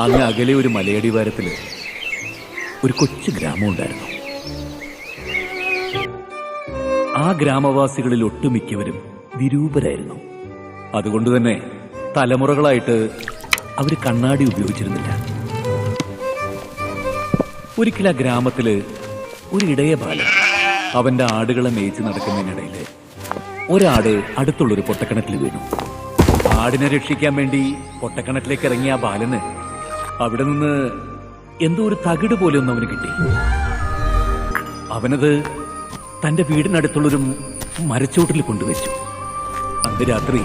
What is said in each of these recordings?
അങ്ങ് അകലെ ഒരു മലയടിവാരത്തില് ഒരു കൊച്ചു ഗ്രാമം ഉണ്ടായിരുന്നു. ആ ഗ്രാമവാസികളിൽ ഒട്ടുമിക്കവരും വിരൂപരായിരുന്നു. അതുകൊണ്ട് തന്നെ തലമുറകളായിട്ട് അവർ കണ്ണാടി ഉപയോഗിച്ചിരുന്നില്ല. ഒരിക്കൽ ആ ഗ്രാമത്തില് ഒരു ഇടയ ബാലൻ അവന്റെ ആടുകളെ മേയിച്ച് നടക്കുന്നതിനിടയില് ഒരാട് അടുത്തുള്ളൊരു പൊട്ടക്കിണറ്റിൽ വീണു. ആടിനെ രക്ഷിക്കാൻ വേണ്ടി പൊട്ടക്കിണറ്റിലേക്ക് ഇറങ്ങിയ ആ ബാലന് അവിടെ നിന്ന് എന്തോ ഒരു തകിട് പോലെ ഒന്നും അവന് കിട്ടി. അവനത് തന്റെ വീടിനടുത്തുള്ളൊരു മരച്ചോട്ടിൽ കൊണ്ടുവച്ചു. അന്ന് രാത്രി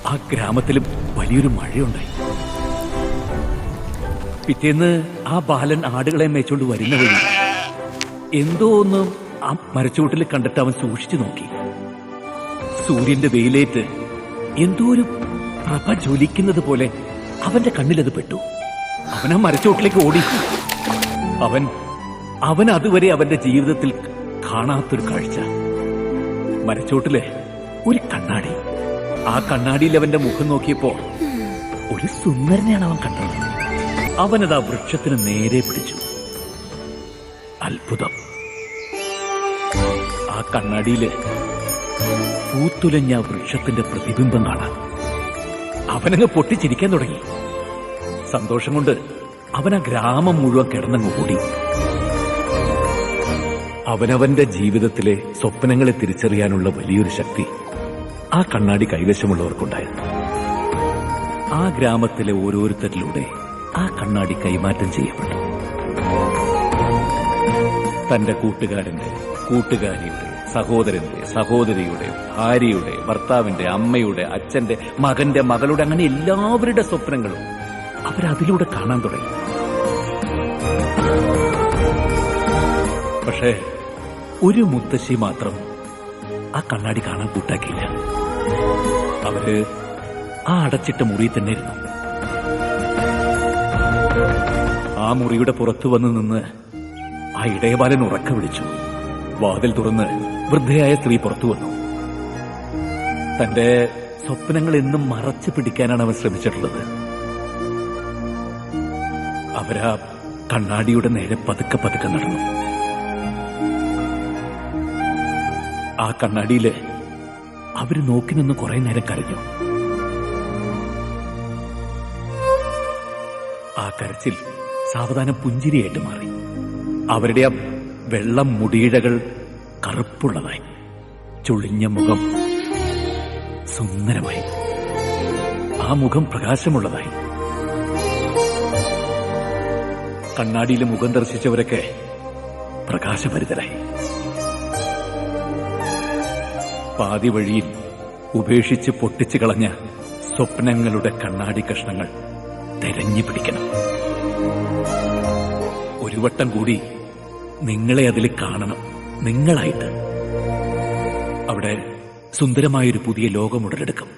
ആ ഗ്രാമത്തിൽ വലിയൊരു മഴയുണ്ടായി. പിറ്റേന്ന് ആ ബാലൻ ആടുകളെ മേച്ചോണ്ട് വരുന്ന വഴി എന്തോ ഒന്ന് ആ മരച്ചോട്ടിൽ കണ്ടിട്ട് അവൻ സൂക്ഷിച്ചു നോക്കി. സൂര്യന്റെ വെയിലേറ്റ് എന്തോ ഒരു പ്രഭ ജ്വലിക്കുന്നത് പോലെ അവന്റെ കണ്ണിലത് പെട്ടു. അവൻ ആ മരച്ചോട്ടിലേക്ക് ഓടി. അവൻ അതുവരെ അവന്റെ ജീവിതത്തിൽ കാണാത്തൊരു കാഴ്ച. മരച്ചോട്ടിലെ ഒരു കണ്ണാടി. ആ കണ്ണാടിയിൽ അവന്റെ മുഖം നോക്കിയപ്പോ ഒരു സുന്ദരനെയാണ് അവൻ കണ്ടത്. അവനത് ആ വൃക്ഷത്തിന് നേരെ പിടിച്ചു. അത്ഭുതം! ആ കണ്ണാടിയില് പൂത്തുലഞ്ഞ വൃക്ഷത്തിന്റെ പ്രതിബിംബം കാണാം. അവനങ്ങ് പൊട്ടിച്ചിരിക്കാൻ തുടങ്ങി. സന്തോഷം കൊണ്ട് അവൻ ആ ഗ്രാമം മുഴുവൻ കിടന്നങ്ങ് ഓടി. അവനവന്റെ ജീവിതത്തിലെ സ്വപ്നങ്ങളെ തിരിച്ചറിയാനുള്ള വലിയൊരു ശക്തി ആ കണ്ണാടി കൈവശമുള്ളവർക്കുണ്ടായിരുന്നു. ആ ഗ്രാമത്തിലെ ഓരോരുത്തരിലൂടെ ആ കണ്ണാടി കൈമാറ്റം ചെയ്യപ്പെട്ടു. തന്റെ കൂട്ടുകാരന്റെ, കൂട്ടുകാരിയുടെ, സഹോദരന്റെ, സഹോദരിയുടെ, ഭാര്യയുടെ, ഭർത്താവിന്റെ, അമ്മയുടെ, അച്ഛന്റെ, മകന്റെ, മകളുടെ, അങ്ങനെ എല്ലാവരുടെ സ്വപ്നങ്ങളും അവരതിലൂടെ കാണാൻ തുടങ്ങി. പക്ഷേ ഒരു മുത്തശ്ശി മാത്രം ആ കണ്ണാടി കാണാൻ കൂട്ടാക്കിയില്ല. അവര് ആ അടച്ചിട്ട മുറിയിൽ തന്നെ ഇരുന്നു. ആ മുറിയുടെ പുറത്തു വന്നു നിന്ന് ആ ഇടയബാലൻ ഉറക്കെ വിളിച്ചു. വാതിൽ തുറന്ന് വൃദ്ധയായ സ്ത്രീ പുറത്തു വന്നു. തന്റെ സ്വപ്നങ്ങൾ എന്നും മറച്ചു പിടിക്കാനാണ് അവൻ ശ്രമിച്ചിട്ടുള്ളത്. അവരാ കണ്ണാടിയുടെ നേരെ പതുക്കെ പതുക്കെ നടന്നു. ആ കണ്ണാടിയില് അവര് നോക്കി നിന്ന് കുറെ നേരം കരഞ്ഞു. ആ കരച്ചിൽ സാവധാനം പുഞ്ചിരിയായിട്ട് മാറി. അവരുടെ ആ വെള്ളം മുടിയിഴകൾ കറുപ്പുള്ളതായി, ചുളിഞ്ഞ മുഖം സുന്ദരമായി, ആ മുഖം പ്രകാശമുള്ളതായി. കണ്ണാടിയിൽ മുഖം ദർശിച്ചവരൊക്കെ പ്രകാശഭരിതരായി. പാതി വഴിയിൽ ഉപേക്ഷിച്ച് പൊട്ടിച്ചു കളഞ്ഞ സ്വപ്നങ്ങളുടെ കണ്ണാടി കഷ്ണങ്ങൾ തെരഞ്ഞു പിടിക്കണം. ഒരു വട്ടം കൂടി നിങ്ങളെ അതിൽ കാണണം, നിങ്ങളായിട്ട്. അവിടെ സുന്ദരമായൊരു പുതിയ ലോകം ഉടലെടുക്കും.